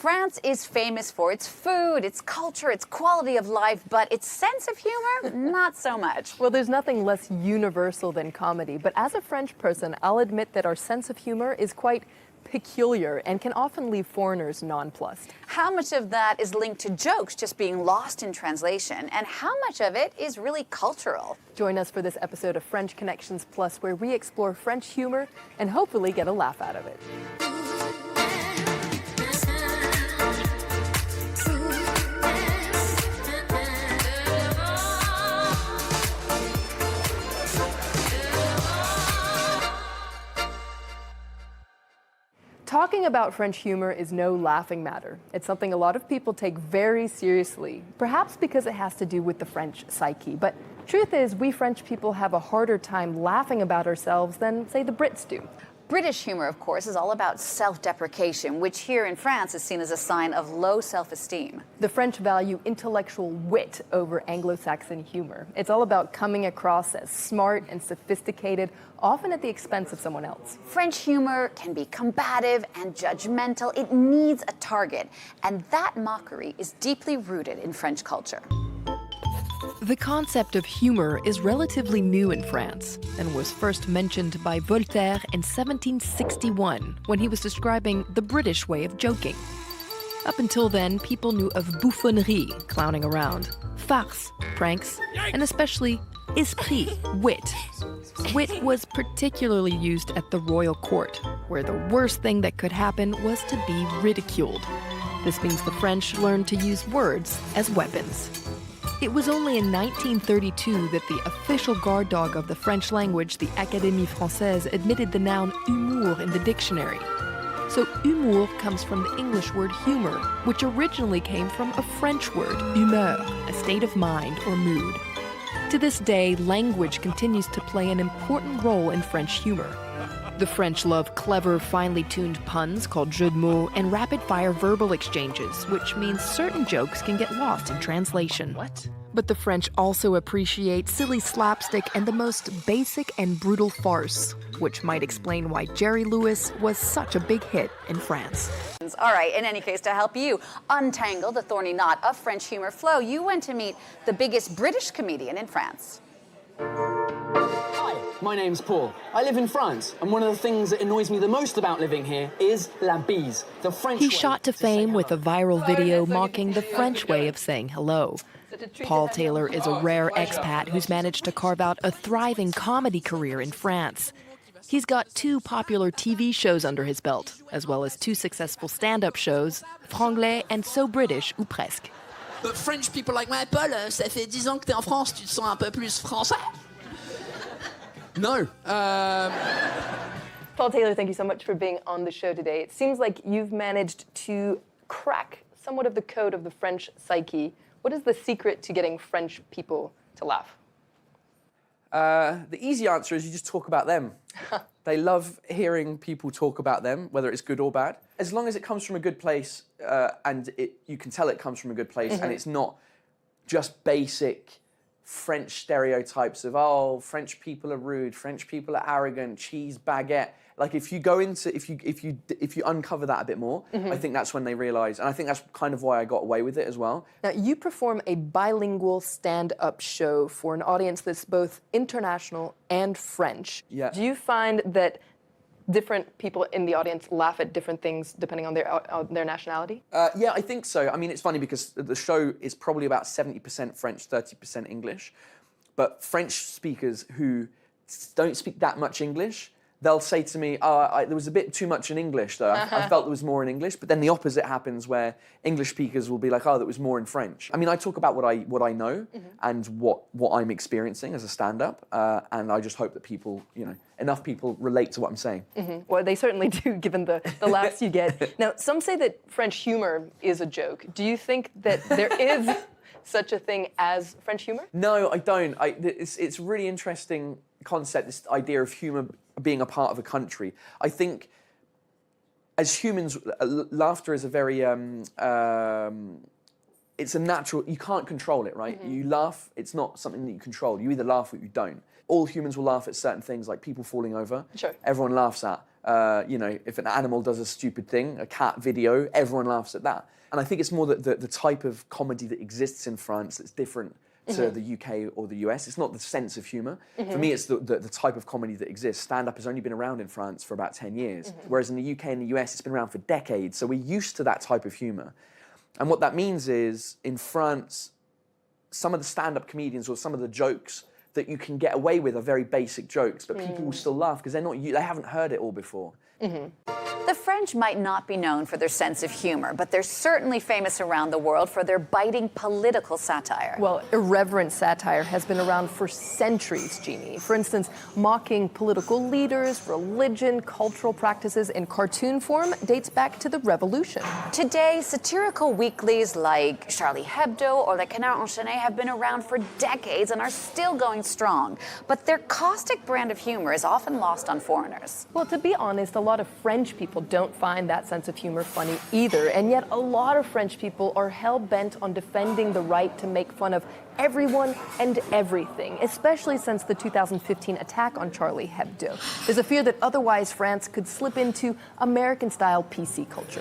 France is famous for its food, its culture, its quality of life, but its sense of humor, not so much. Well, there's nothing less universal than comedy, but as a French person, I'll admit that our sense of humor is quite peculiar and can often leave foreigners nonplussed. How much of that is linked to jokes just being lost in translation, and how much of it is really cultural? Join us for this episode of French Connections Plus, where we explore French humor and hopefully get a laugh out of it. Talking about French humor is no laughing matter. It's something a lot of people take very seriously, perhaps because it has to do with the French psyche. But truth is, we French people have a harder time laughing about ourselves than, say, the Brits do. British humor, of course, is all about self-deprecation, which here in France is seen as a sign of low self-esteem. The French value intellectual wit over Anglo-Saxon humor. It's all about coming across as smart and sophisticated, often at the expense of someone else. French humor can be combative and judgmental. It needs a target, and that mockery is deeply rooted in French culture. The concept of humor is relatively new in France and was first mentioned by Voltaire in 1761 when he was describing the British way of joking. Up until then, people knew of bouffonnerie, clowning around, farce, pranks, and especially esprit, wit. Wit was particularly used at the royal court, where the worst thing that could happen was to be ridiculed. This means the French learned to use words as weapons. It was only in 1932 that the official guard dog of the French language, the Académie Française, admitted the noun humour in the dictionary. So humour comes from the English word humor, which originally came from a French word, humeur, a state of mind or mood. To this day, language continues to play an important role in French humor. The French love clever, finely tuned puns called jeux de mots and rapid-fire verbal exchanges, which means certain jokes can get lost in translation. What? But the French also appreciate silly slapstick and the most basic and brutal farce, which might explain why Jerry Lewis was such a big hit in France. All right, in any case, to help you untangle the thorny knot of French humor flow, you went to meet the biggest British comedian in France. Hi, my name's Paul. I live in France, and one of the things that annoys me the most about living here is la bise, the French way He shot to fame say with a hello. viral video mocking the French way of saying hello. Paul Taylor is a rare expat who's managed to carve out a thriving comedy career in France. He's got 2 popular TV shows under his belt, as well as 2 successful stand-up shows, Franglais and So British ou Presque. But French people like moi, Paul, ça fait 10 ans que t'es en France, tu te sens un peu plus français? No. Paul Taylor, thank you so much for being on the show today. It seems like you've managed to crack somewhat of the code of the French psyche. What is the secret to getting French people to laugh? The easy answer is you just talk about them. They love hearing people talk about them, whether it's good or bad. As long as it comes from a good place and you can tell it comes from a good place and it's not just basic French stereotypes of, oh, French people are rude, French people are arrogant, cheese baguette. Like if you go into, if you uncover that a bit more, I think that's when they realise, and I think that's kind of why I got away with it as well. Now, you perform a bilingual stand-up show for an audience that's both international and French. Yeah. Do you find that different people in the audience laugh at different things depending on their nationality? Yeah, I think so. I mean, it's funny because the show is probably about 70% French, 30% English. But French speakers who don't speak that much English, they'll say to me, there was a bit too much in English, though. I felt there was more in English. But then the opposite happens where English speakers will be like, oh, there was more in French. I mean, I talk about what I know and what I'm experiencing as a stand-up. And I just hope that people, enough people relate to what I'm saying. Well, they certainly do, given the laughs you get. Now, some say that French humor is a joke. Do you think that there is such a thing as French humor? No, I don't. It's a really interesting concept, this idea of humor being a part of a country. I think as humans, laughter is a very, it's a natural, you can't control it, right? You laugh, it's not something that you control. You either laugh or you don't. All humans will laugh at certain things like people falling over. Sure. Everyone laughs at. You know, if an animal does a stupid thing, a cat video, everyone laughs at that. And I think it's more that the type of comedy that exists in France that's different to the UK or the US. It's not the sense of humour. For me, it's the type of comedy that exists. Stand-up has only been around in France for about 10 years, whereas in the UK and the US, it's been around for decades. So we're used to that type of humour. And what that means is, in France, some of the stand-up comedians or some of the jokes that you can get away with are very basic jokes, but people will still laugh because they haven't heard it all before. The French might not be known for their sense of humor, but they're certainly famous around the world for their biting political satire. Well, irreverent satire has been around for centuries, Jeannie. For instance, mocking political leaders, religion, cultural practices in cartoon form dates back to the Revolution. Today, satirical weeklies like Charlie Hebdo or Le Canard Enchaîné have been around for decades and are still going strong. But their caustic brand of humor is often lost on foreigners. Well, to be honest, a lot of French people don't find that sense of humor funny either, and yet a lot of French people are hell-bent on defending the right to make fun of everyone and everything, especially since the 2015 attack on Charlie Hebdo. There's a fear that otherwise France could slip into American-style PC culture.